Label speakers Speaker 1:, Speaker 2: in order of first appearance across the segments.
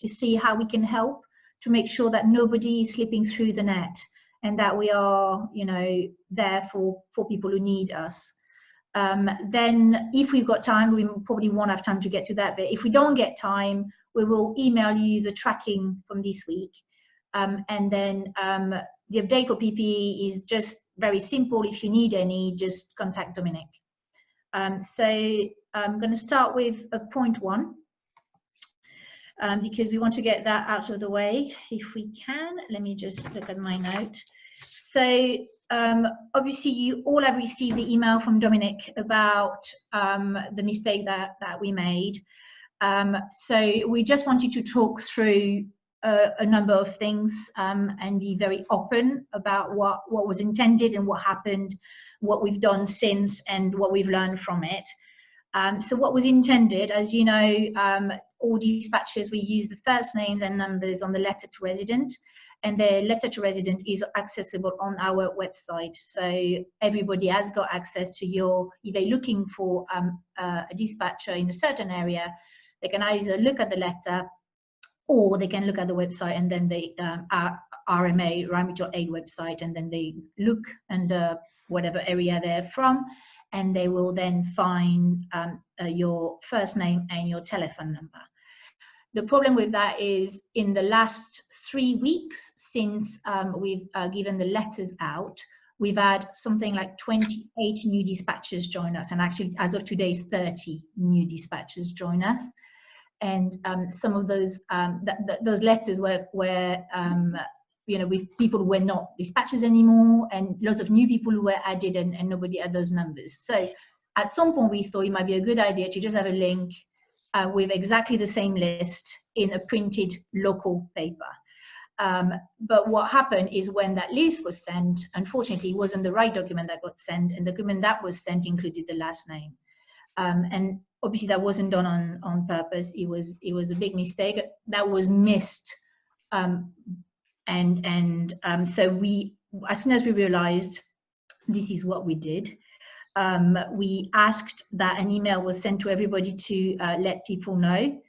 Speaker 1: to see how we can help to make sure that nobody is slipping through the net, and that we are, you know, there for people who need us. Then if we've got time, we probably won't have time to get to that, but if we don't get time, we will email you the tracking from this week. And then the update for PPE is just very simple. If you need any, just contact Dominic. So I'm going to start with point 1. Because we want to get that out of the way if we can. Let me just look at my note. So obviously you all have received the email from Dominic about the mistake that we made. So we just wanted to talk through a number of things and be very open about what was intended and what happened, what we've done since, and what we've learned from it. So what was intended, as you know, all dispatchers, we use the first names and numbers on the letter to resident, and the letter to resident is accessible on our website. So everybody has got access to if they're looking for a dispatcher in a certain area, they can either look at the letter or they can look at the website, and then they RMA, Rhine Mutual Aid website, and then they look under whatever area they're from, and they will then find your first name and your telephone number. The problem with that is in the last 3 weeks since we've given the letters out, we've had something like 28 new dispatchers join us, and actually as of today 30 new dispatchers join us. And some of those those letters were you know, with people who were not dispatchers anymore, and lots of new people who were added, and nobody had those numbers. So at some point we thought it might be a good idea to just have a link with exactly the same list in a printed local paper. But what happened is when that list was sent, unfortunately it wasn't the right document that got sent, and the document that was sent included the last name. And obviously that wasn't done on purpose. It was a big mistake that was missed. So we, as soon as we realized this is what we did, we asked that an email was sent to everybody to let people know.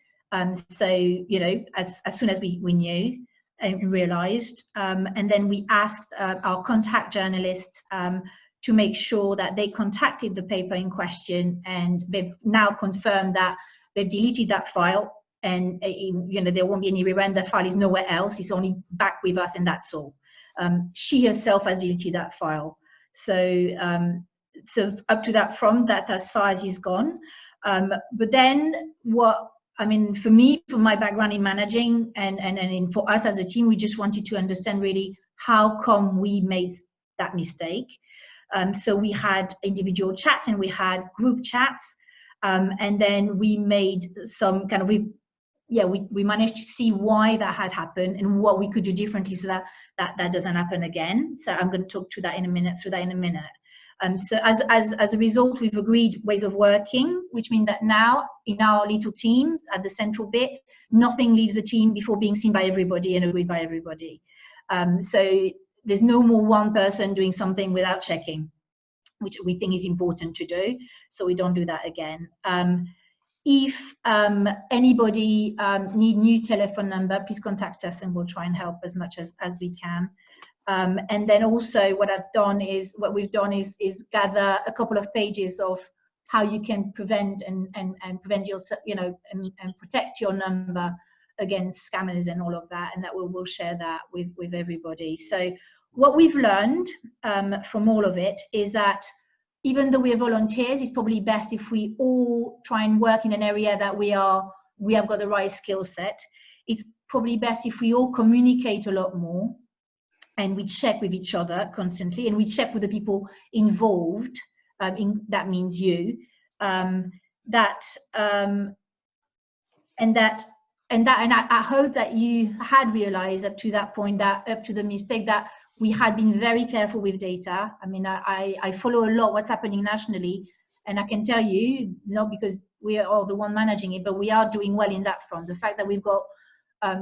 Speaker 1: So, you know, as soon as we knew and realized, and then we asked our contact journalists to make sure that they contacted the paper in question, and they've now confirmed that they've deleted that file, and you know, there won't be any rerun. The file is nowhere else, it's only back with us, and that's all. She herself has deleted that file. So so up to that front, that as far as he's gone. But then what, I mean, for me, for my background in managing and for us as a team, we just wanted to understand really how come we made that mistake. So we had individual chat and we had group chats, and then we made some kind of, we managed to see why that had happened and what we could do differently so that doesn't happen again. So I'm going to talk through that in a minute. So as a result, we've agreed ways of working, which mean that now in our little team at the central bit, nothing leaves the team before being seen by everybody and agreed by everybody. So there's no more one person doing something without checking, which we think is important to do. So we don't do that again. If anybody need new telephone number, please contact us and we'll try and help as much as we can. And then also what we've done is gather a couple of pages of how you can prevent and prevent yourself, you know, and protect your number against scammers and all of that, and that we'll share that with everybody. So what we've learned from all of it is that even though we are volunteers, it's probably best if we all try and work in an area that we have got the right skill set. It's probably best if we all communicate a lot more, and we check with each other constantly, and we check with the people involved. That means you. And I hope that you had realized up to that point, that up to the mistake, that we had been very careful with data. I mean, I follow a lot what's happening nationally, and I can tell you, not because we are all the one managing it, but we are doing well in that front. The fact that we've got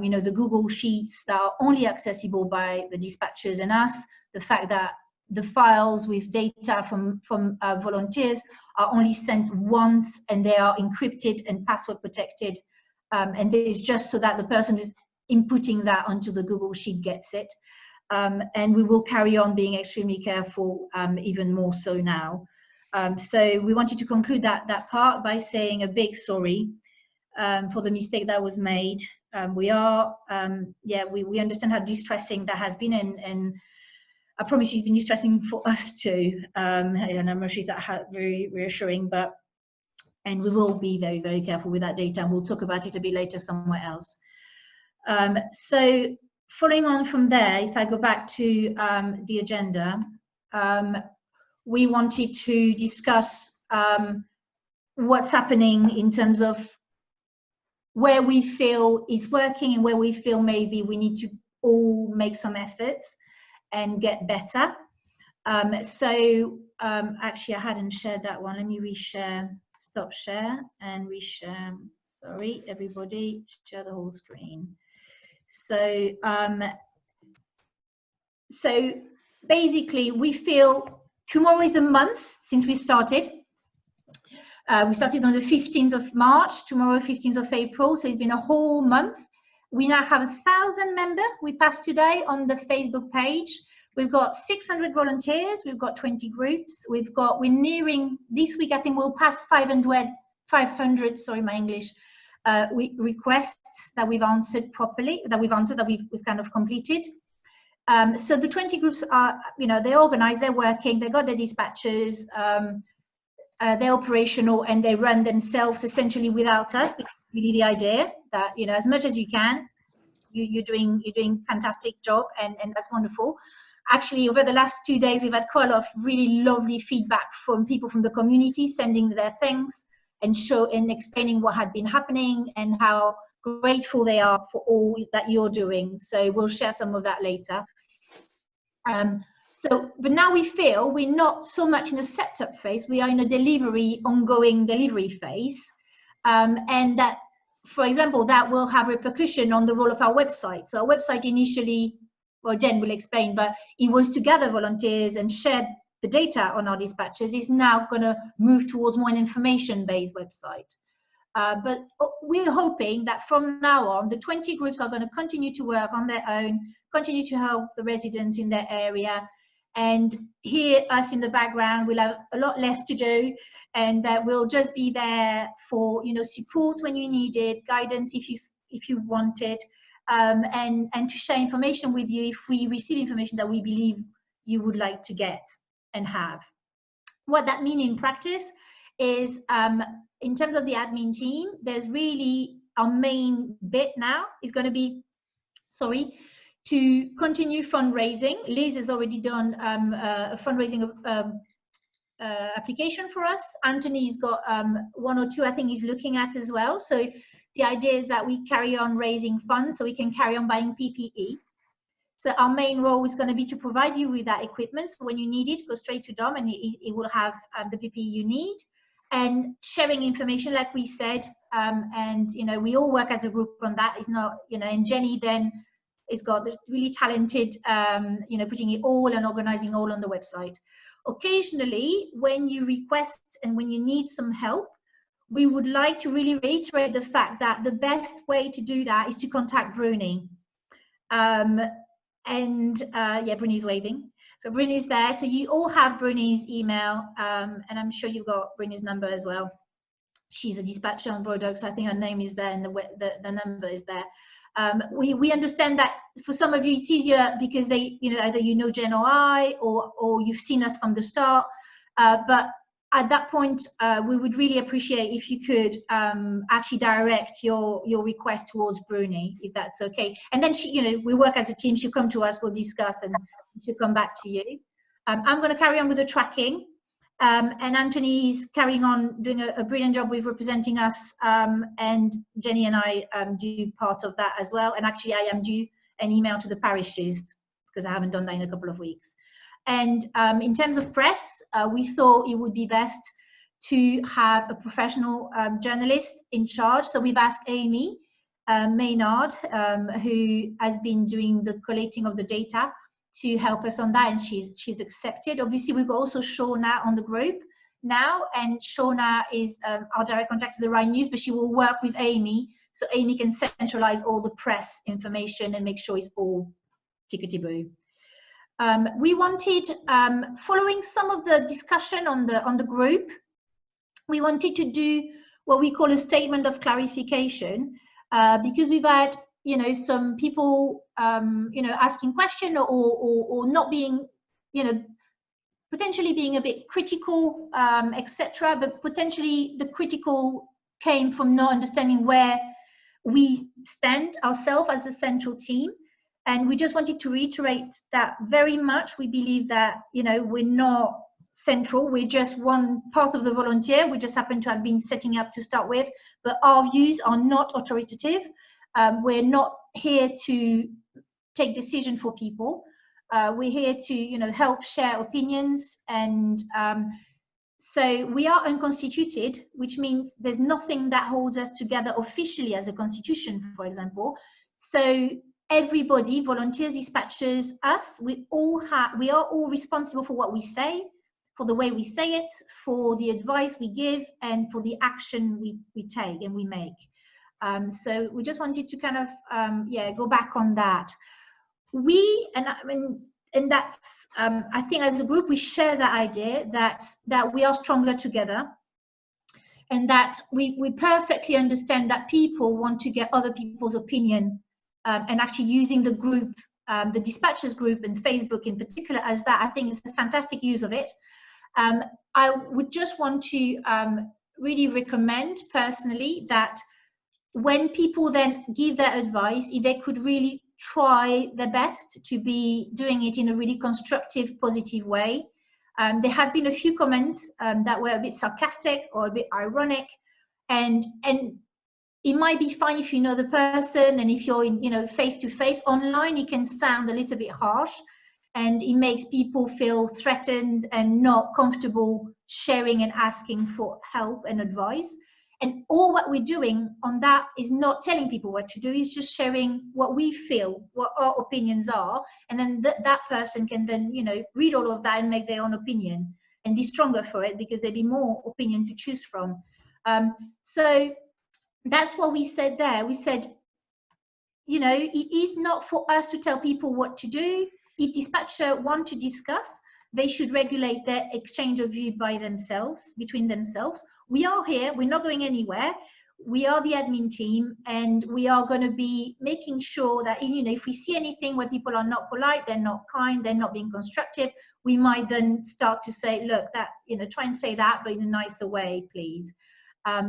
Speaker 1: you know, the Google Sheets that are only accessible by the dispatchers and us, the fact that the files with data from volunteers are only sent once and they are encrypted and password protected and it's just so that the person who's inputting that onto the Google Sheet gets it. And we will carry on being extremely careful, even more so now. So we wanted to conclude that part by saying a big sorry for the mistake that was made. We understand how distressing that has been, and I promise it's been distressing for us too. And I'm not sure if that very reassuring, and we will be very, very careful with that data, and we'll talk about it a bit later somewhere else. So following on from there, if I go back to the agenda, we wanted to discuss what's happening in terms of where we feel it's working and where we feel maybe we need to all make some efforts and get better. Actually, I hadn't shared that one. Let me reshare, stop share and reshare. Sorry, everybody, share the whole screen. So basically, we feel tomorrow is a month since we started. We started on the 15th of March, tomorrow 15th of April, so it's been a whole month. We now have 1,000 members. We passed today on the Facebook page. We've got 600 volunteers. We've got 20 groups. We're nearing, this week, I think we'll pass 500, sorry, my English, requests that we've answered properly, that we've kind of completed. So the 20 groups are, they're organized, they're working, they've got their dispatchers, they're operational, and they run themselves essentially without us, because really the idea that, as much as you can, you're doing fantastic job, and that's wonderful. Actually, over the last 2 days, we've had quite a lot of really lovely feedback from people from the community, sending their thanks and explaining what had been happening and how grateful they are for all that you're doing. So we'll share some of that later. But now we feel we're not so much in a setup phase, we are in a ongoing delivery phase. And that, for example, that will have repercussion on the role of our website. So our website initially, well, Jen will explain, but it was to gather volunteers and share the data on our dispatchers, is now going to move towards more an information-based website. But we're hoping that from now on, the 20 groups are going to continue to work on their own, continue to help the residents in their area, and hear us in the background. We'll have a lot less to do, and that we'll just be there for support when you need it, guidance if you want it, and to share information with you if we receive information that we believe you would like to get and have. What that means in practice is, in terms of the admin team, there's really our main bit now is going to be, to continue fundraising. Liz has already done a fundraising application for us. Anthony's got 1 or 2, I think he's looking at as well. So the idea is that we carry on raising funds so we can carry on buying PPE. So our main role is going to be to provide you with that equipment. So when you need it, go straight to Dom and it will have the PPE you need. And sharing information, like we said, and we all work as a group on that. It's not, and Jenny then has got the really talented, putting it all and organizing all on the website. Occasionally, when you request and when you need some help, we would like to really reiterate the fact that the best way to do that is to contact Bruni. Yeah, Bruni's waving. So Bruni's there. So you all have Bruni's email, and I'm sure you've got Bruni's number as well. She's a dispatcher on Brodock, so I think her name is there and the number is there. We understand that for some of you it's easier because they, either Jen or I, or you've seen us from the start. But at that point, we would really appreciate if you could actually direct your request towards Bruni, if that's okay. And then we work as a team. She'll come to us, we'll discuss, and she'll come back to you. I'm going to carry on with the tracking, and Anthony's carrying on doing a brilliant job with representing us, and Jenny and I do part of that as well. And actually, I am due an email to the parishes because I haven't done that in a couple of weeks. And in terms of press, we thought it would be best to have a professional journalist in charge. So we've asked Amy Maynard, who has been doing the collating of the data, to help us on that, and she's accepted. Obviously, we've got also Shauna on the group now, and Shauna is our direct contact to the Rhine News, but she will work with Amy so Amy can centralize all the press information and make sure it's all tickety-boo. We wanted, following some of the discussion on the group, we wanted to do what we call a statement of clarification, because we've had, you know, some people, you know, asking question or not being, you know, potentially being a bit critical, etc. But potentially the critical came from not understanding where we stand ourselves as a central team. And we just wanted to reiterate that very much. We believe that, you know, we're not central. We're just one part of the volunteer. We just happen to have been setting up to start with, but our views are not authoritative. We're not here to take decision for people. We're here to, you know, help share opinions. And so we are unconstituted, which means there's nothing that holds us together officially as a constitution, for example. So everybody, volunteers, dispatchers, us, we are all responsible for what we say, for the way we say it, for the advice we give, and for the action we take and we make. So we just wanted to kind of, yeah, go back on that. And that's, I think as a group, we share that idea that we are stronger together, and that we perfectly understand that people want to get other people's opinion, and actually using the group, the dispatchers group and Facebook in particular as that, I think is a fantastic use of it. I would just want to really recommend personally that when people then give their advice, if they could really try their best to be doing it in a really constructive, positive way. There have been a few comments that were a bit sarcastic or a bit ironic, and it might be fine if you know the person, and if you're in, you know, face to face. Online, it can sound a little bit harsh, and it makes people feel threatened and not comfortable sharing and asking for help and advice. And all what we're doing on that is not telling people what to do, it's just sharing what we feel, what our opinions are. And then that person can then, you know, read all of that and make their own opinion and be stronger for it, because there'll be more opinion to choose from. So that's what we said there. We said, you know, it is not for us to tell people what to do. If dispatcher want to discuss, they should regulate their exchange of view by themselves, between themselves. We are here, we're not going anywhere. We are the admin team, and we are going to be making sure that, you know, if we see anything where people are not polite, they're not kind, they're not being constructive, we might then start to say, look, that, you know, try and say that, but in a nicer way, please.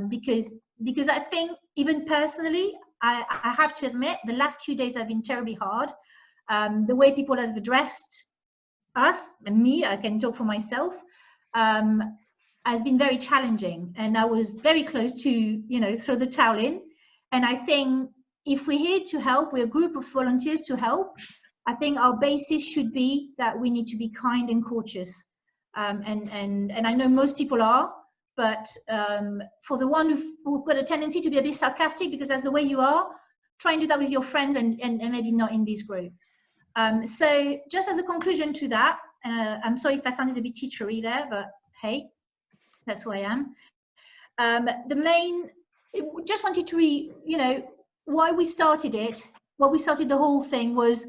Speaker 1: Because I think, even personally, I have to admit, the last few days have been terribly hard. The way people have addressed us and me, I can talk for myself, has been very challenging, and I was very close to, you know, throw the towel in. And I think if we're here to help, we're a group of volunteers to help, I think our basis should be that we need to be kind and courteous. And I know most people are, but for the one who've got a tendency to be a bit sarcastic because that's the way you are, try and do that with your friends, and maybe not in this group. So just as a conclusion to that, I'm sorry if I sounded a bit teachery there, but hey, that's who I am. Just wanted to you know, why we started it, why we started the whole thing was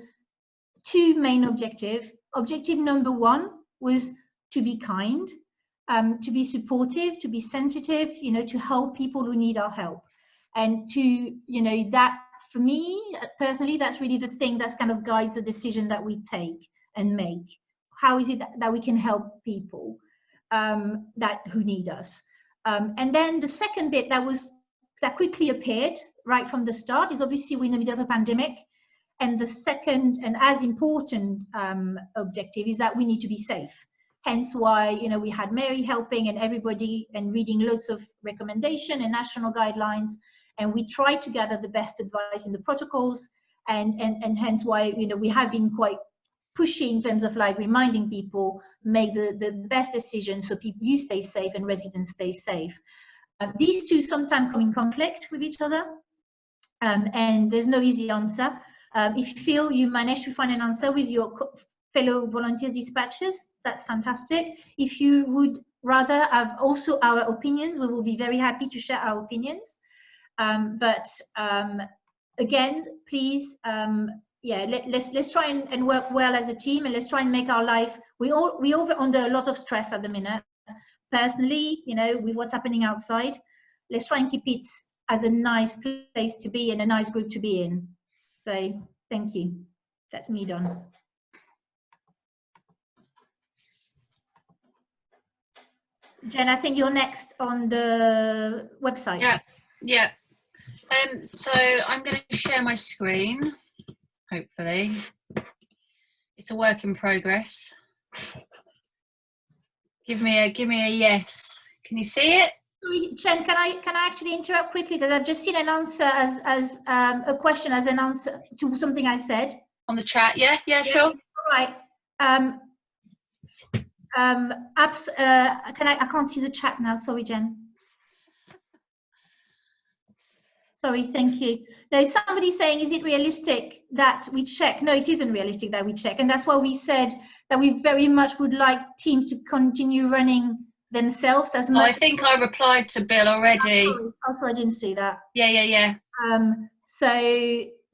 Speaker 1: two main objectives. Objective number one was to be kind, to be supportive, to be sensitive, you know, to help people who need our help. And to, you know, that for me personally, that's really the thing that's kind of guides the decision that we take and make. How is it that we can help people who need us? And then the second bit that quickly appeared right from the start is, obviously we're in the middle of a pandemic, and the second and as important objective is that we need to be safe. Hence why, you know, we had Mary helping and everybody and reading loads of recommendation and national guidelines, and we tried to gather the best advice in the protocols, and hence why, you know, we have been quite pushy in terms of like reminding people, make the best decisions so people, you stay safe and residents stay safe. These two sometimes come in conflict with each other, and there's no easy answer. If you feel you manage to find an answer with your fellow volunteers dispatchers, that's fantastic. If you would rather have also our opinions, we will be very happy to share our opinions. But again, please, let's try and work well as a team, and let's try and make our life. We all under a lot of stress at the minute. Personally, with what's happening outside, let's try and keep it as a nice place to be and a nice group to be in. So thank you. That's me done. Jen, I think you're next on the website.
Speaker 2: Yeah. So I'm going to share my screen. Hopefully, it's a work in progress. Give me a yes. Can you see it?
Speaker 1: Sorry, Jen, can I actually interrupt quickly, because I've just seen an answer as a question as an answer to something I said
Speaker 2: on the chat. Yeah, sure.
Speaker 1: All right. I can't see the chat now. Sorry, Jen. Sorry, thank you. Now, somebody's saying, is it realistic that we check? No, it isn't realistic that we check. And that's why we said that we very much would like teams to continue running themselves as much.
Speaker 2: I think I replied to Bill already.
Speaker 1: Also, I didn't see that.
Speaker 2: Yeah.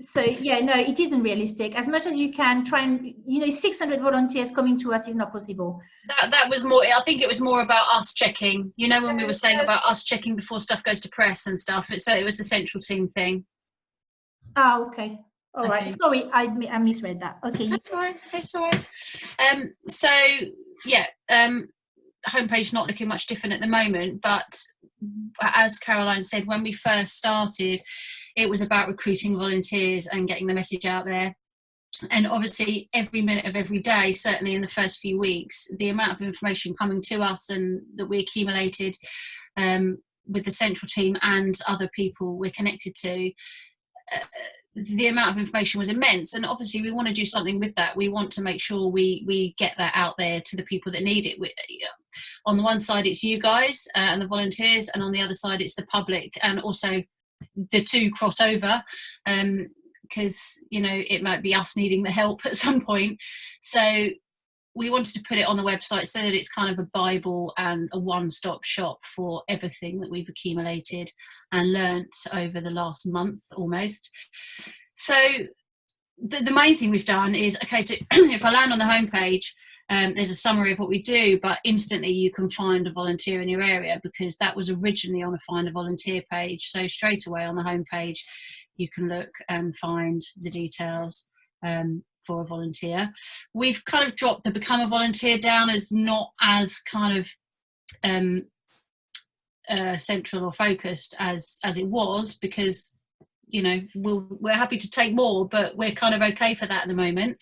Speaker 1: So yeah, no, it isn't realistic. As much as you can try and, 600 volunteers coming to us is not possible.
Speaker 2: That was more, I think it was more about us checking, when we were saying about us checking before stuff goes to press and stuff. So it was a central team thing.
Speaker 1: Oh, okay. All right. Sorry, I misread that. Okay.
Speaker 2: That's all right. So yeah, homepage not looking much different at the moment, but as Caroline said, when we first started, it was about recruiting volunteers and getting the message out there. And obviously every minute of every day, certainly in the first few weeks, the amount of information coming to us and that we accumulated with the central team and other people we're connected to, the amount of information was immense. And obviously we want to do something with that. We want to make sure we get that out there to the people that need it. On the one side it's you guys and the volunteers, and on the other side it's the public, and also the two cross over, because it might be us needing the help at some point. So we wanted to put it on the website so that it's kind of a Bible and a one-stop shop for everything that we've accumulated and learnt over the last month almost. So the main thing we've done is, okay, so if I land on the homepage, there's a summary of what we do, but instantly you can find a volunteer in your area, because that was originally on a find a volunteer page. So straight away on the homepage you can look and find the details for a volunteer. We've kind of dropped the become a volunteer down as not as kind of central or focused as it was, because we're happy to take more, but we're kind of okay for that at the moment.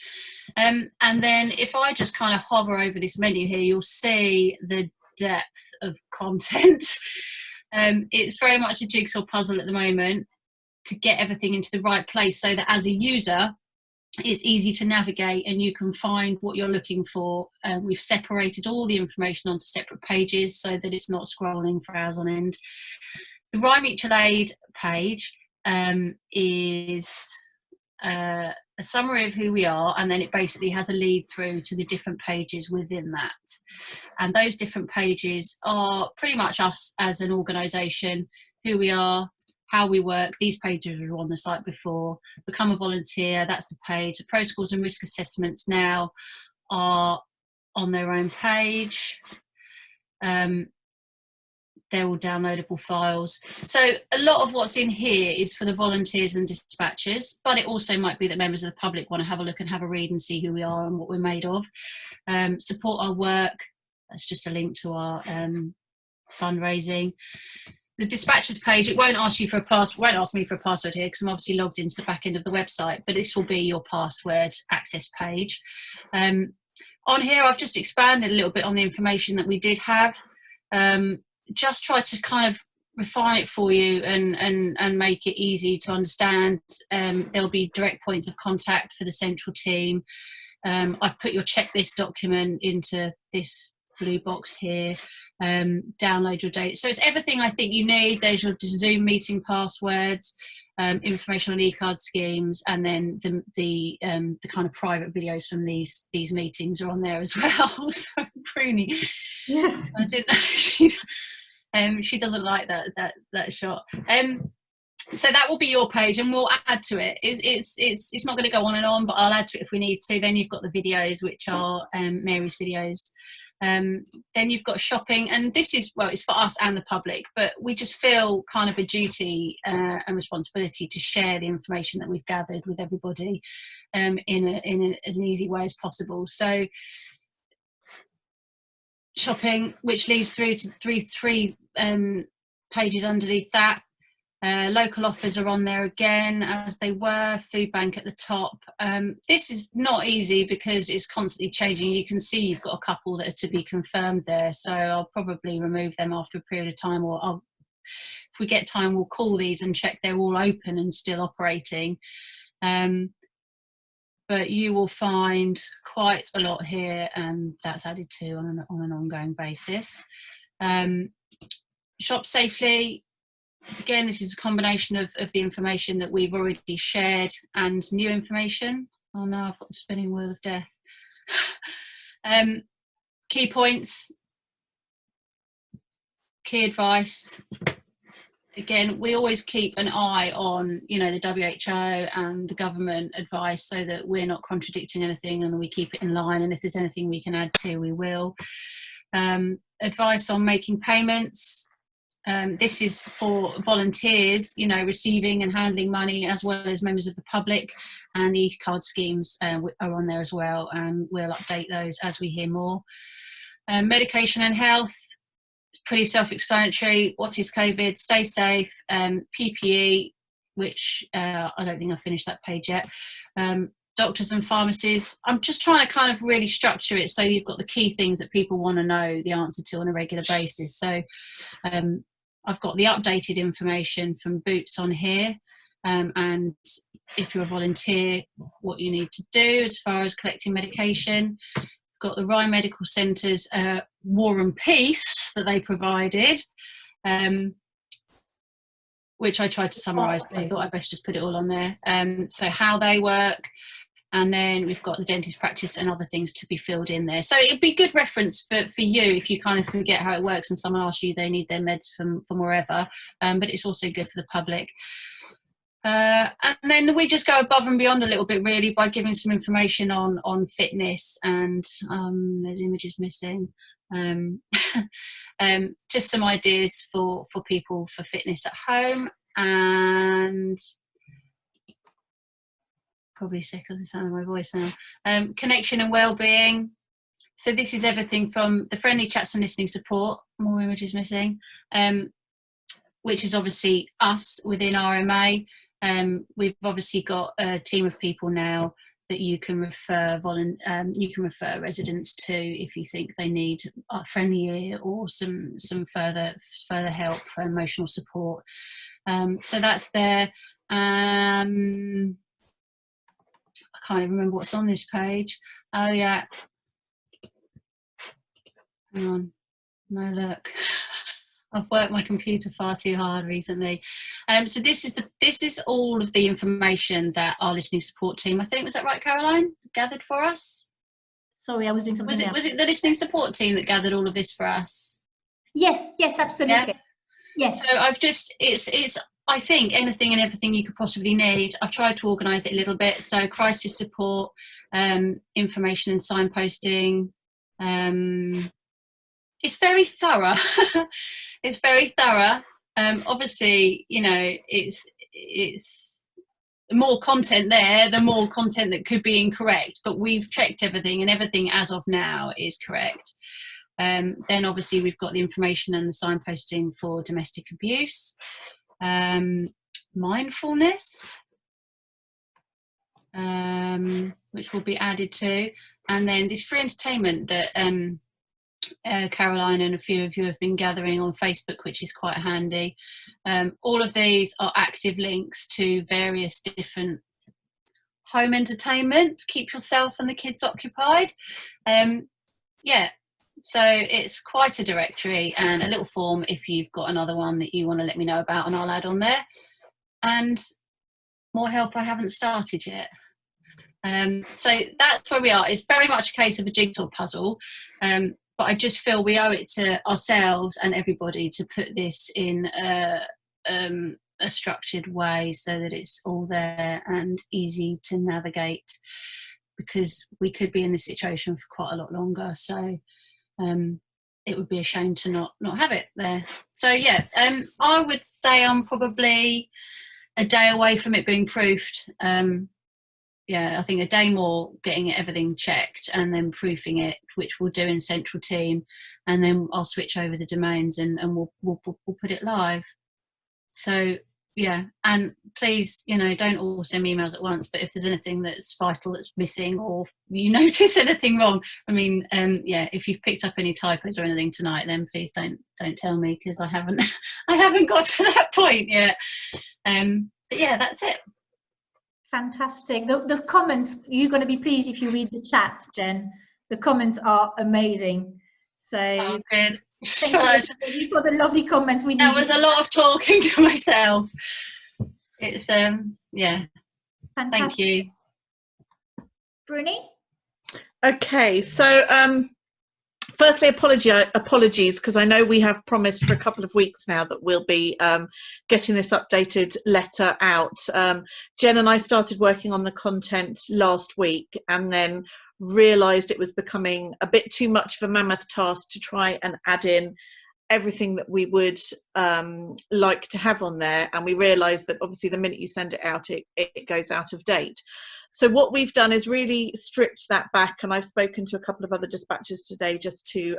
Speaker 2: And then if I just kind of hover over this menu here, you'll see the depth of content. It's very much a jigsaw puzzle at the moment to get everything into the right place, so that as a user it's easy to navigate and you can find what you're looking for. We've separated all the information onto separate pages so that it's not scrolling for hours on end. The Rye Mutual Aid page is a summary of who we are, and then it basically has a lead through to the different pages within that. And those different pages are pretty much us as an organisation, who we are, how we work. These pages were on the site before. Become a volunteer, that's a page. The protocols and risk assessments now are on their own page. They're all downloadable files. So a lot of what's in here is for the volunteers and dispatchers, but it also might be that members of the public want to have a look and have a read and see who we are and what we're made of. Support our work, that's just a link to our fundraising. The dispatchers page, it won't ask you for a password, won't ask me for a password here because I'm obviously logged into the back end of the website, but this will be your password access page. On here, I've just expanded a little bit on the information that we did have. Just try to kind of refine it for you and make it easy to understand. There'll be direct points of contact for the central team. I've put your checklist document into this blue box here. Download your data. So it's everything I think you need. There's your Zoom meeting passwords, information on e-card schemes, and then the kind of private videos from these meetings are on there as well. So Pruny,
Speaker 1: yes,
Speaker 2: I didn't know she doesn't like that shot. So that will be your page, and we'll add to it. It's not going to go on and on, but I'll add to it if we need to. Then you've got the videos, which are Mary's videos. Then you've got shopping, and this is, well, it's for us and the public, but we just feel kind of a duty and responsibility to share the information that we've gathered with everybody in as an easy way as possible. So shopping, which leads through to three pages underneath that. Local offers are on there again, as they were. Food bank at the top. This is not easy because it's constantly changing. You can see you've got a couple that are to be confirmed there, so I'll probably remove them after a period of time, or if we get time, we'll call these and check they're all open and still operating. But you will find quite a lot here, and that's added to on an ongoing basis. Shop safely. Again, this is a combination of the information that we've already shared and new information. Oh no, I've got the spinning wheel of death. Key points, key advice. Again, we always keep an eye on, you know, the WHO and the government advice, so that we're not contradicting anything, and we keep it in line. And if there's anything we can add to, we will. Advice on making payments. This is for volunteers, you know, receiving and handling money, as well as members of the public, and the card schemes are on there as well, and we'll update those as we hear more. Medication and health, pretty self-explanatory. What is COVID? Stay safe. PPE, which I don't think I've finished that page yet. Doctors and pharmacies. I'm just trying to kind of really structure it so you've got the key things that people want to know the answer to on a regular basis. So I've got the updated information from Boots on here, and if you're a volunteer, what you need to do as far as collecting medication. Got the Rye Medical Centre's War and Peace that they provided, which I tried to summarise, but I thought I'd best just put it all on there. So how they work, and then we've got the dentist practice and other things to be filled in there. So it'd be good reference for you if you kind of forget how it works and someone asks you they need their meds from wherever, but it's also good for the public. And then we just go above and beyond a little bit, really, by giving some information on fitness, and there's images missing. Just some ideas for people for fitness at home, and probably sick of the sound of my voice now. Connection and well-being. So this is everything from the friendly chats and listening support, more images missing, which is obviously us within RMA. We've obviously got a team of people now that you can refer residents to if you think they need a friendly ear or some further help for emotional support. So that's there. I can't even remember what's on this page. Oh yeah. Hang on. No, look. I've worked my computer far too hard recently. So this is all of the information that our listening support team, I think, was that right, Caroline, gathered for us?
Speaker 1: Sorry, I was doing something else.
Speaker 2: Was it the listening support team that gathered all of this for us?
Speaker 1: Yes, absolutely.
Speaker 2: Yeah? Yes. So I've just, it's I think anything and everything you could possibly need. I've tried to organise it a little bit. So crisis support, information and signposting. It's very thorough. It's very thorough. Obviously, you know, it's more content there, the more content that could be incorrect, but we've checked everything, and everything as of now is correct. Then obviously we've got the information and the signposting for domestic abuse. Mindfulness, which will be added to, and then this free entertainment that Caroline and a few of you have been gathering on Facebook, which is quite handy. All of these are active links to various different home entertainment to keep yourself and the kids occupied. Yeah, so it's quite a directory and a little form if you've got another one that you want to let me know about, and I'll add on there. And more help I haven't started yet. So that's where we are. It's very much a case of a jigsaw puzzle, but I just feel we owe it to ourselves and everybody to put this in a structured way so that it's all there and easy to navigate, because we could be in this situation for quite a lot longer. So it would be a shame to not have it there. So yeah, I would say I'm probably a day away from it being proofed. Yeah, I think a day more getting everything checked and then proofing it, which we'll do in central team, and then I'll switch over the domains and we'll put it live. So yeah, and please, don't all send me emails at once, but if there's anything that's vital that's missing, or you notice anything wrong, I mean, yeah, if you've picked up any typos or anything tonight, then please don't tell me, because I haven't got to that point yet. But yeah, that's it.
Speaker 1: Fantastic. The comments, you're going to be pleased if you read the chat, Jen. The comments are amazing. So
Speaker 2: good.
Speaker 1: Thank you for the lovely comments.
Speaker 2: That was a lot of talking to myself. It's yeah. Fantastic. Thank you.
Speaker 1: Bruni?
Speaker 3: Okay, so firstly, apologies, because I know we have promised for a couple of weeks now that we'll be getting this updated letter out. Jen and I started working on the content last week and then realised it was becoming a bit too much of a mammoth task to try and add in everything that we would like to have on there, and we realised that obviously the minute you send it out, it goes out of date. So what we've done is really stripped that back, and I've spoken to a couple of other dispatchers today just to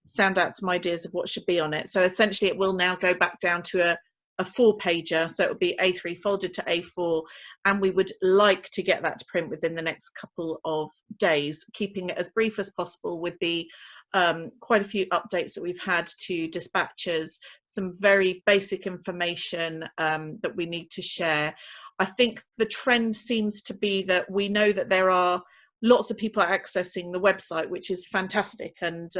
Speaker 3: sound out some ideas of what should be on it. So essentially it will now go back down to a 4-pager, so it will be A3 folded to A4, and we would like to get that to print within the next couple of days, keeping it as brief as possible with the quite a few updates that we've had to dispatchers, some very basic information that we need to share. I think the trend seems to be that we know that there are lots of people accessing the website, which is fantastic, and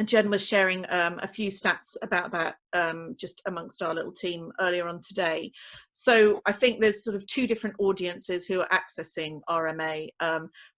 Speaker 3: Jen was sharing a few stats about that just amongst our little team earlier on today. So I think there's sort of 2 different audiences who are accessing RMA.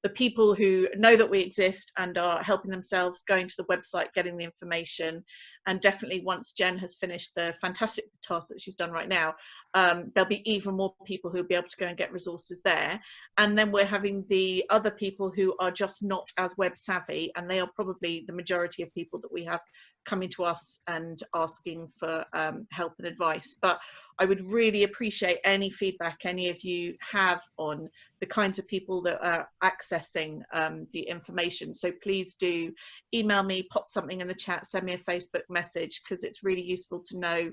Speaker 3: The people who know that we exist and are helping themselves, going to the website, getting the information, and definitely once Jen has finished the fantastic task that she's done right now, there'll be even more people who'll be able to go and get resources there. And then we're having the other people who are just not as web savvy, and they are probably the majority of people that we have coming to us and asking for help and advice. But I would really appreciate any feedback any of you have on the kinds of people that are accessing the information. So please do email me, pop something in the chat, send me a Facebook message, because it's really useful to know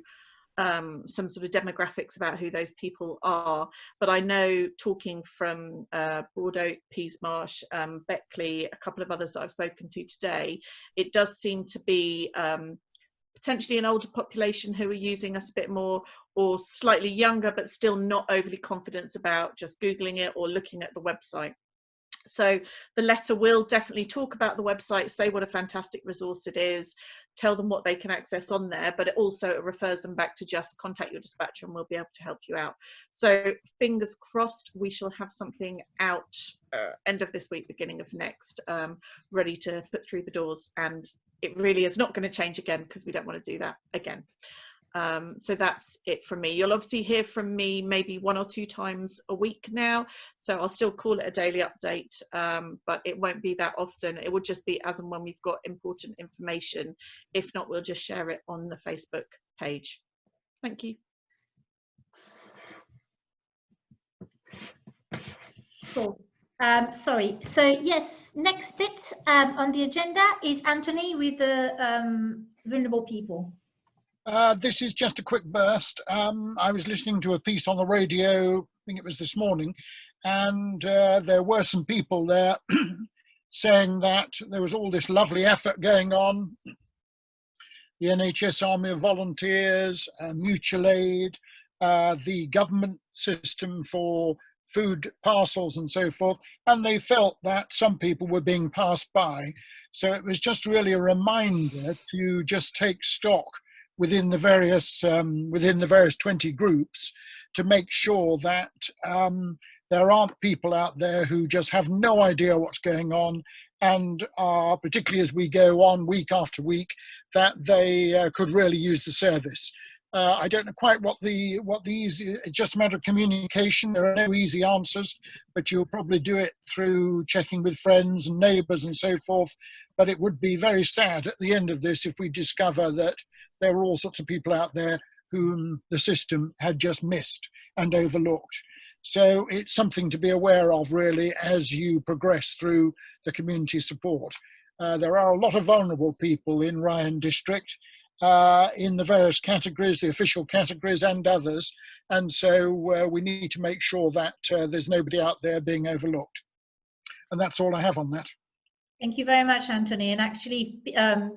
Speaker 3: some sort of demographics about who those people are. But I know, talking from Broadoak, Peasmarsh, Beckley, a couple of others that I've spoken to today, it does seem to be potentially an older population who are using us a bit more, or slightly younger but still not overly confident about just Googling it or looking at the website. So the letter will definitely talk about the website, say what a fantastic resource it is, tell them what they can access on there, but it also refers them back to just contact your dispatcher and we'll be able to help you out. So fingers crossed we shall have something out end of this week, beginning of next, ready to put through the doors. And it really is not going to change again, because we don't want to do that again. So that's it from me. You'll obviously hear from me maybe 1 or 2 times a week now, so I'll still call it a daily update, but it won't be that often. It will just be as and when we've got important information. If not, we'll just share it on the Facebook page. Thank you.
Speaker 1: Cool. Sorry, so yes, next bit on the agenda is Anthony with the vulnerable people.
Speaker 4: This is just a quick burst. I was listening to a piece on the radio, I think it was this morning, and there were some people there saying that there was all this lovely effort going on. The NHS Army of Volunteers, mutual aid, the government system for food parcels and so forth, and they felt that some people were being passed by. So it was just really a reminder to just take stock within the various 20 groups, to make sure that there aren't people out there who just have no idea what's going on, and are, particularly as we go on week after week, that they could really use the service. I don't know quite what the easy. It's just a matter of communication. There are no easy answers, but you'll probably do it through checking with friends and neighbours and so forth. But it would be very sad at the end of this if we discover that there were all sorts of people out there whom the system had just missed and overlooked. So it's something to be aware of, really, as you progress through the community support. There are a lot of vulnerable people in Ryan District, in the various categories, the official categories and others. And so we need to make sure that there's nobody out there being overlooked. And that's all I have on that.
Speaker 1: Thank you very much, Anthony. And actually,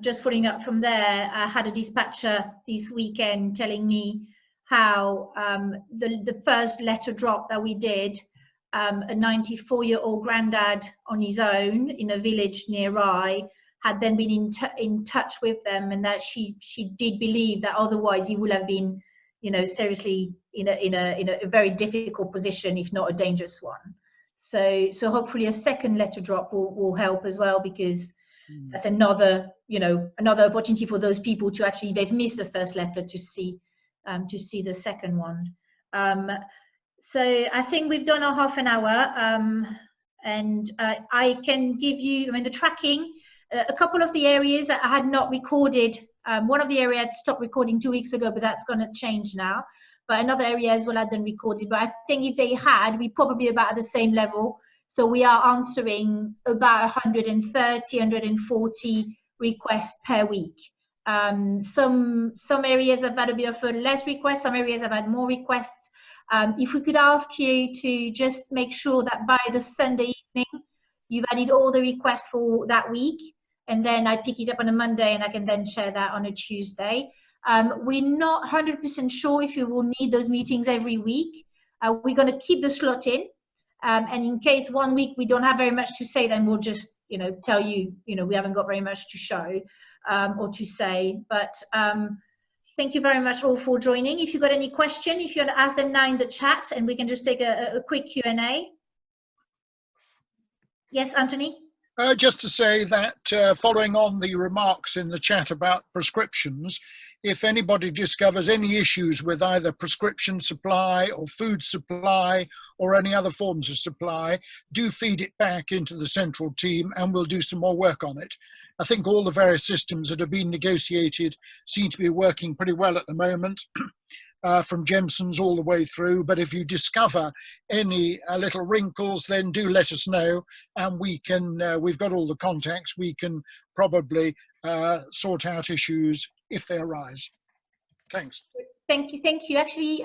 Speaker 1: just following up from there, I had a dispatcher this weekend telling me how the first letter drop that we did, a 94-year-old granddad on his own in a village near Rye had then been in touch with them, and that she did believe that otherwise he would have been, seriously in a very difficult position, if not a dangerous one. So hopefully a second letter drop will help as well, because that's another opportunity for those people to actually, they've missed the first letter, to see the second one. So I think we've done our half an hour, and I can give you, the tracking. A couple of the areas I had not recorded. One of the areas I'd stopped recording 2 weeks ago, but that's going to change now. But another area as well I'd done recorded. But I think if they had, we probably about at the same level. So we are answering about 130, 140 requests per week. Some areas have had a bit of a less requests. Some areas have had more requests. If we could ask you to just make sure that by the Sunday evening, you've added all the requests for that week, and then I pick it up on a Monday and I can then share that on a Tuesday. We're not 100% sure if you will need those meetings every week. We're going to keep the slot in, and in case 1 week we don't have very much to say, then we'll just tell you we haven't got very much to show or to say. But thank you very much all for joining. If you've got any question, if you want to ask them now in the chat, and we can just take a quick Q&A. Yes, Anthony?
Speaker 4: Just to say that following on the remarks in the chat about prescriptions, if anybody discovers any issues with either prescription supply or food supply or any other forms of supply, do feed it back into the central team and we'll do some more work on it. I think all the various systems that have been negotiated seem to be working pretty well at the moment. From Jemson's all the way through, but if you discover any little wrinkles, then do let us know, and we can, we've got all the contacts, we can probably sort out issues if they arise. Thanks.
Speaker 1: Thank you. Actually,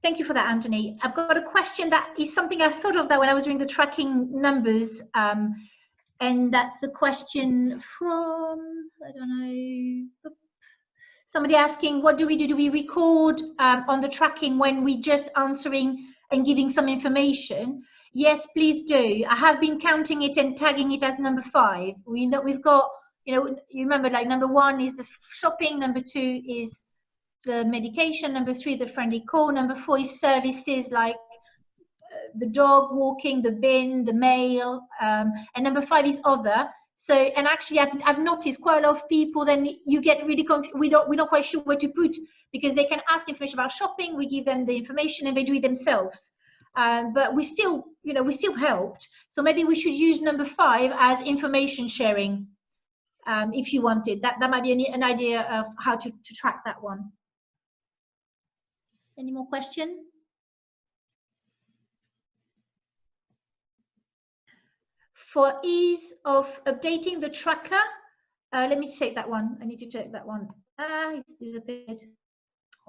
Speaker 1: thank you for that, Anthony. I've got a question that is something I thought of that when I was doing the tracking numbers, and that's a question from, I don't know, somebody asking, what do we do? Do we record on the tracking when we just answering and giving some information? Yes, please do. I have been counting it and tagging it as number 5. We know we've got, you remember, like number 1 is the shopping, number 2 is the medication, number 3 the friendly call, number 4 is services like the dog walking, the bin, the mail, and number 5 is other. So, and actually I've noticed quite a lot of people, then you get really confused. We're not quite sure where to put, because they can ask information about shopping, we give them the information and they do it themselves. But we still helped. So maybe we should use number 5 as information sharing, if you wanted. That might be an idea of how to track that one. Any more questions? For ease of updating the tracker, let me check that one. I need to check that one. It's disappeared.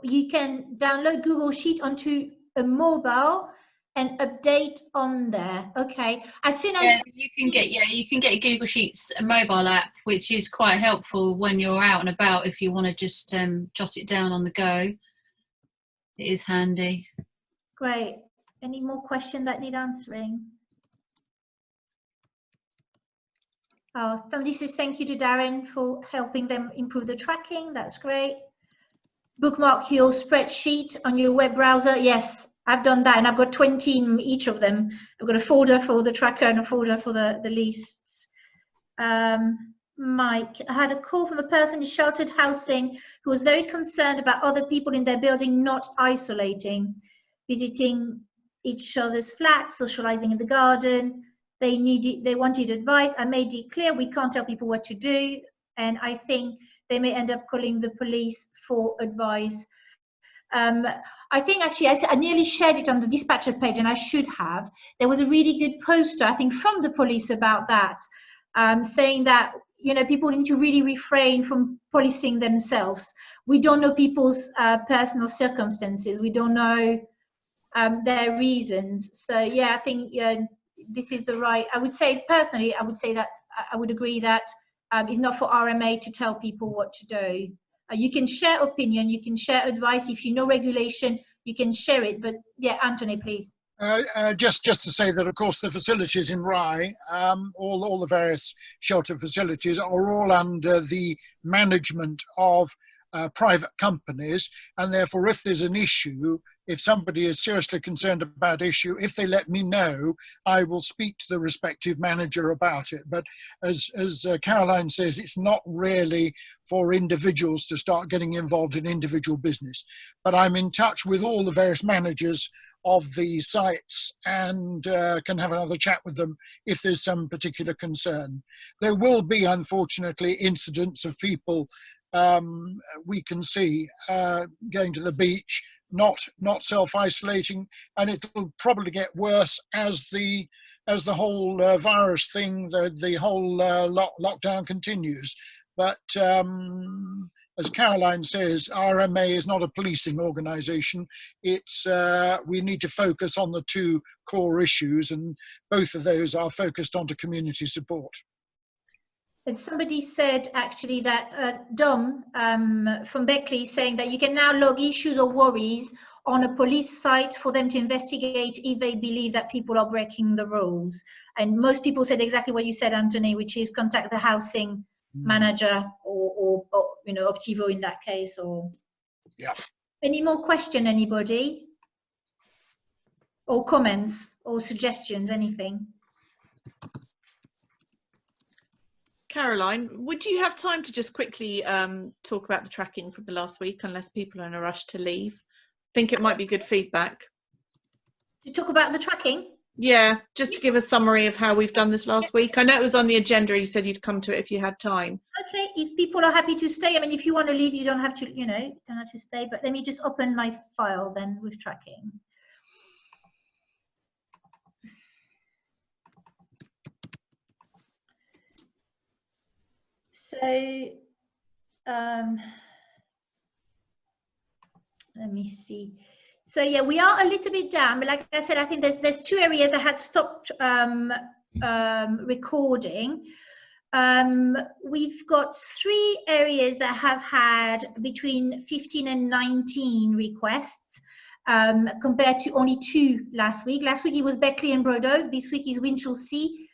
Speaker 1: You can download Google Sheet onto a mobile and update on there. Okay. As soon as
Speaker 2: you can get a Google Sheets a mobile app, which is quite helpful when you're out and about. If you want to just jot it down on the go, it is handy.
Speaker 1: Great. Any more questions that need answering? Oh, somebody says thank you to Darren for helping them improve the tracking. That's great. Bookmark your spreadsheet on your web browser. Yes, I've done that, and I've got 20 in each of them. I've got a folder for the tracker and a folder for the lists. Mike, I had a call from a person in sheltered housing who was very concerned about other people in their building not isolating, visiting each other's flats, socializing in the garden. They wanted advice. I made it clear we can't tell people what to do, and I think they may end up calling the police for advice. I think actually I nearly shared it on the dispatcher page, and I should have. There was a really good poster, I think, from the police about that, saying that, you know, people need to really refrain from policing themselves. We don't know people's personal circumstances. We don't know their reasons. So yeah, I think this is the right. I would say personally, I would say that I would agree that it's not for RMA to tell people what to do. You can share opinion, you can share advice. If you know regulation, you can share it. But yeah, Anthony, please.
Speaker 4: Just to say that, of course, the facilities in Rye, all the various shelter facilities are all under the management of private companies, and therefore, if there's an issue, if somebody is seriously concerned about issue, if they let me know, I will speak to the respective manager about it. But as Caroline says, it's not really for individuals to start getting involved in individual business. But I'm in touch with all the various managers of the sites and can have another chat with them if there's some particular concern. There will be, unfortunately, incidents of people we can see going to the beach, not self-isolating, and it will probably get worse as the whole virus thing, the whole lockdown continues. But as Caroline says, RMA is not a policing organisation. It's we need to focus on the two core issues, and both of those are focused onto community support.
Speaker 1: And somebody said actually that Dom from Beckley is saying that you can now log issues or worries on a police site for them to investigate if they believe that people are breaking the rules. And most people said exactly what you said, Anthony, which is contact the housing manager or you know, Optivo in that case. Or
Speaker 4: yeah.
Speaker 1: Any more question, anybody? Or comments or suggestions, anything?
Speaker 3: Caroline, would you have time to just quickly talk about the tracking from the last week, unless people are in a rush to leave? I think it might be good feedback.
Speaker 1: To talk about the tracking?
Speaker 3: Yeah, just to give a summary of how we've done this last week. I know it was on the agenda. You said you'd come to it if you had time.
Speaker 1: Okay, if people are happy to stay. I mean, if you want to leave, you don't have to, you know, don't have to stay. But let me just open my file then with tracking. So, let me see. So yeah, we are a little bit down, but like I said, I think there's two areas that had stopped recording. We've got 3 areas that have had between 15 and 19 requests, compared to only 2 last week. Last week it was Beckley and Broad Oak. This week is Winchelsea,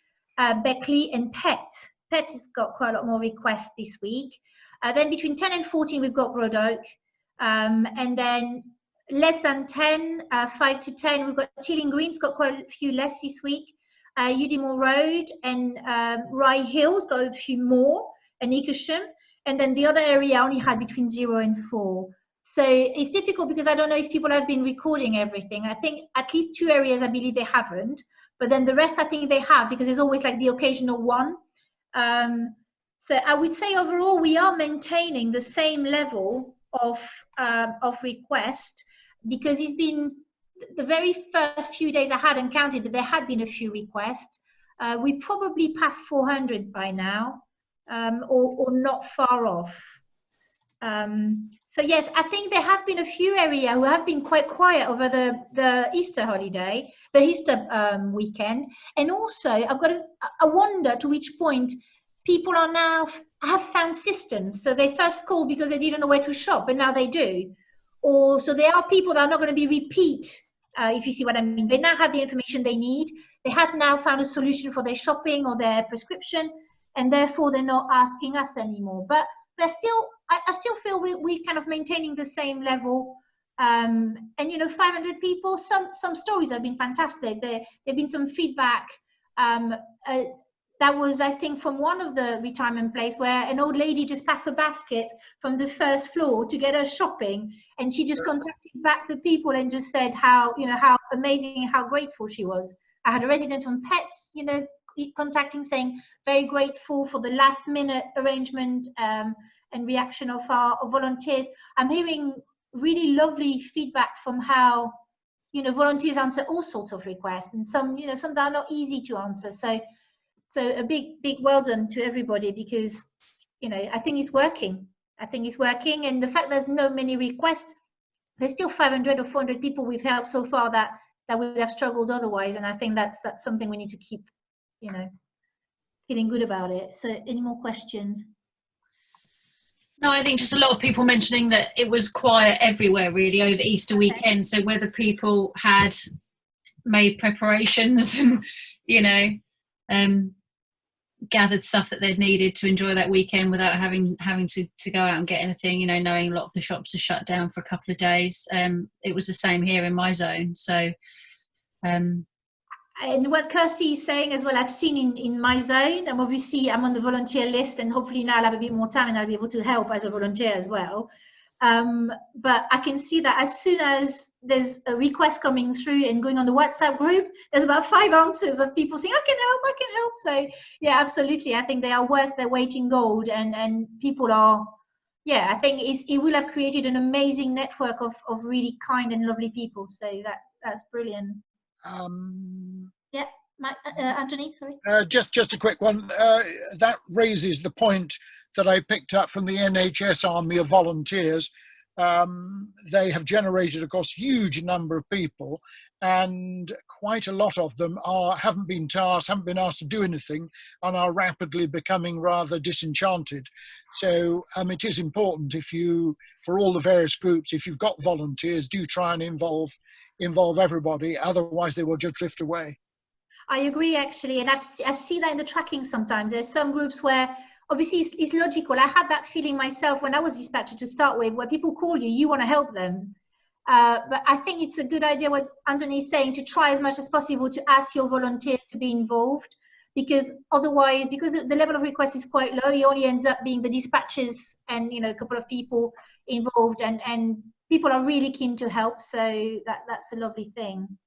Speaker 1: Beckley and Pett. Pett has got quite a lot more requests this week. Then between 10 and 14 we've got Broad Oak, and then less than 10, 5 to 10 we've got Teeling Green's got quite a few less this week. Udimore Road and Rye Hill's got a few more, and Ickersham. And then the other area only had between 0 and 4. So it's difficult because I don't know if people have been recording everything. I think at least 2 areas I believe they haven't, but then the rest I think they have, because there's always like the occasional one. So I would say overall we are maintaining the same level of request, because it's been the very first few days I hadn't counted, but there had been a few requests. We probably passed 400 by now, or not far off. So yes, I think there have been a few areas who have been quite quiet over the Easter holiday, the Easter weekend. And also I wonder to which point people are now have found systems. So they first called because they didn't know where to shop, but now they do. Or so there are people that are not going to be repeat, if you see what I mean. They now have the information they need. They have now found a solution for their shopping or their prescription, and therefore they're not asking us anymore. But they're still, I still feel we're kind of maintaining the same level. And you know, 500 people. Some stories have been fantastic. There've been some feedback. that was, I think, from one of the retirement places where an old lady just passed a basket from the first floor to get her shopping, and she just contacted back the people and just said how, you know, how amazing, how grateful she was. I had a resident on pets, you know, contacting, saying very grateful for the last minute arrangement and reaction of our volunteers. I'm hearing really lovely feedback from how, you know, volunteers answer all sorts of requests, and some, you know, some that are not easy to answer. So a big well done to everybody, because, you know, I think it's working. I think it's working, and the fact there's no many requests, there's still 500 or 400 people we've helped so far that would have struggled otherwise, and I think that's something we need to keep, you know, feeling good about it. So any more questions?
Speaker 2: No, I think just a lot of people mentioning that it was quiet everywhere really over Easter weekend. So whether people had made preparations and, you know, gathered stuff that they'd needed to enjoy that weekend without having to go out and get anything, you know, knowing a lot of the shops are shut down for a couple of days. It was the same here in my zone. So
Speaker 1: and what Kirsty is saying as well, I've seen in my zone, and obviously I'm on the volunteer list, and hopefully now I'll have a bit more time and I'll be able to help as a volunteer as well. But I can see that as soon as there's a request coming through and going on the WhatsApp group, there's about 5 answers of people saying, I can help. So yeah, absolutely. I think they are worth their weight in gold, and people are, yeah, I think it will have created an amazing network of really kind and lovely people. So that's brilliant. Yeah, Anthony, sorry.
Speaker 4: Just a quick one. That raises the point that I picked up from the NHS army of volunteers. They have generated, of course, huge number of people, and quite a lot of them haven't been tasked, haven't been asked to do anything, and are rapidly becoming rather disenchanted. So it is important, for all the various groups, if you've got volunteers, do try and involve everybody, otherwise they will just drift away.
Speaker 1: I agree, actually, and I see that in the tracking sometimes. There's some groups where, obviously, it's logical. I had that feeling myself when I was dispatcher to start with, where people call you want to help them. But I think it's a good idea what Anthony is saying, to try as much as possible to ask your volunteers to be involved, because otherwise, because the level of request is quite low, it only ends up being the dispatchers and, you know, a couple of people involved, and people are really keen to help. So that's a lovely thing.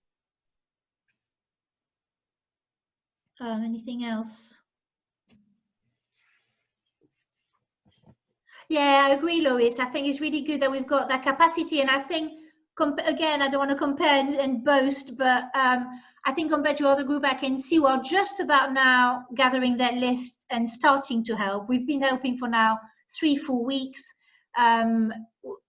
Speaker 1: Anything else? Yeah, I agree, Lois. I think it's really good that we've got that capacity, and I think, again, I don't want to compare and boast, but I think compared to other groups I can see, we're just about now gathering their list and starting to help. We've been helping for now 3-4 weeks.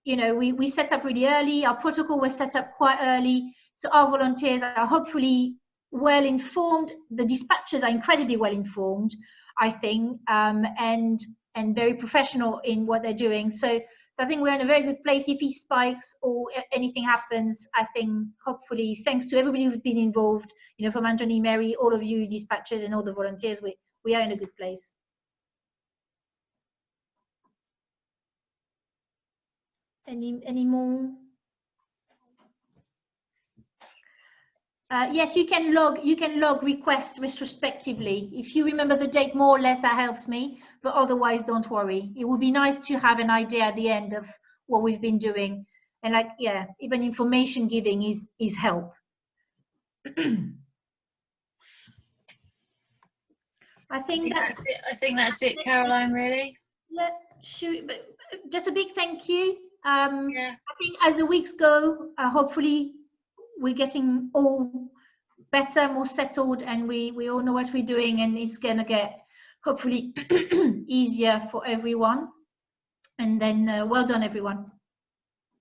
Speaker 1: You know, we set up really early. Our protocol was set up quite early, so our volunteers are hopefully well informed. The dispatchers are incredibly well informed, I think, and very professional in what they're doing. So I think we're in a very good place. If he spikes or anything happens, I think hopefully, thanks to everybody who's been involved, you know, from Anthony, Mary, all of you dispatchers and all the volunteers, we are in a good place. Any more? Yes, you can log requests retrospectively. If you remember the date more or less, that helps me. But otherwise, don't worry. It would be nice to have an idea at the end of what we've been doing, and like, yeah, even information giving is help. I think that's
Speaker 2: it. I think that's it, Caroline. Really.
Speaker 1: Yeah. Just a big thank you.
Speaker 2: Yeah.
Speaker 1: I think as the weeks go, hopefully we're getting all better, more settled, and we all know what we're doing, and it's gonna get hopefully easier for everyone. And then well done, everyone.